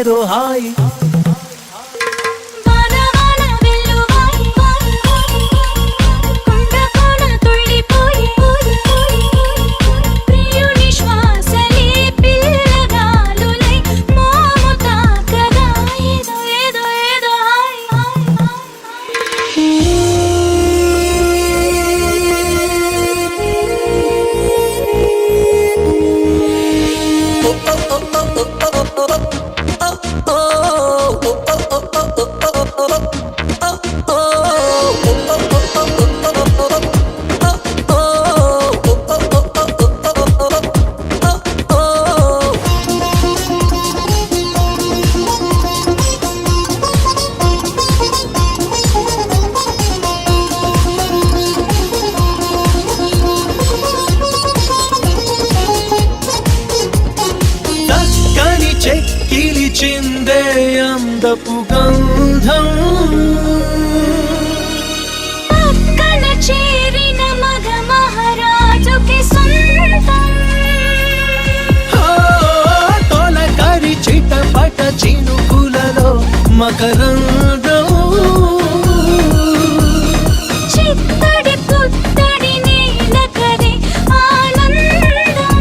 ఏదో హాయి చెక్కిలిచిందే అందపు గంధం పక్కన చేరిన మగ మహారాజుకి సొంతం తొలకరి చిటపట చినుకులలో మకరందం చిత్తడి పుత్తడి నీలకరి ఆనందం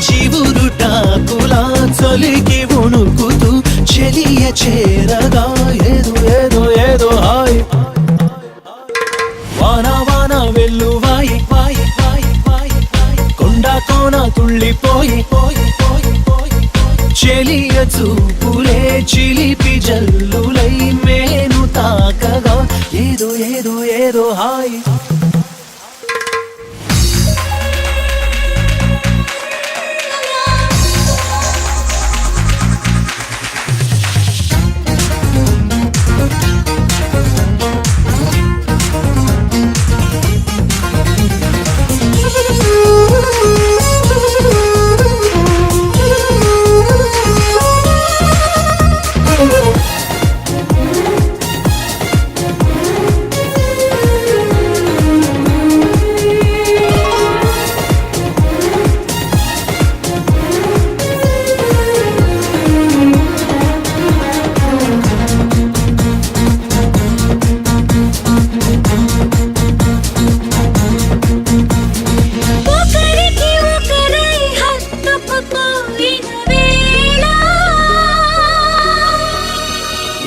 చివురుటాకులా చలికి వణుకుతూ చెలియ చేరగా ఏదో ఏదో ఏదో హాయ్ వాన వాన వెల్లువాయి వాయి వాయి వాయి కొండ కోన తుళ్ళిపోయి పోయి పోయి పోయి చెలియ చూపులే చిలిపి జల్లులై మేను తాకగా ఏదో ఏదో ఏదో హాయ్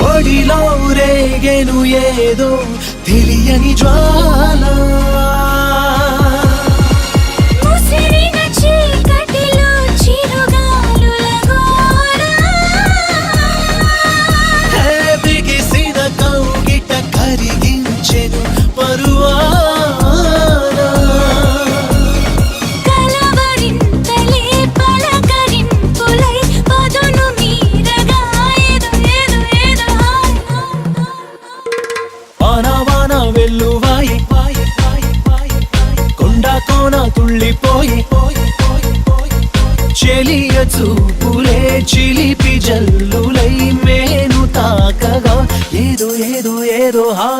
ఒడిలో రేగెను ఏదో తెలియని జ్వాల ముసిరిన చీకటిలో చిరుగాలుల గోల బిగిసిన కౌగిట కరిగించెను పరువాన కలవరింతలే పలకరింపులై పదును మీరగా ఏదో ఏదో ఏదో వాన వాన వెల్లువాయి వాయి వాయి వాయి కొండ కోన తుళ్ళిపోయి పోయి పోయి పోయి చెలియ చూపులే చిలిపి జల్లులై మేను తాకగా ఏదో ఏదో ఏదో హాయ్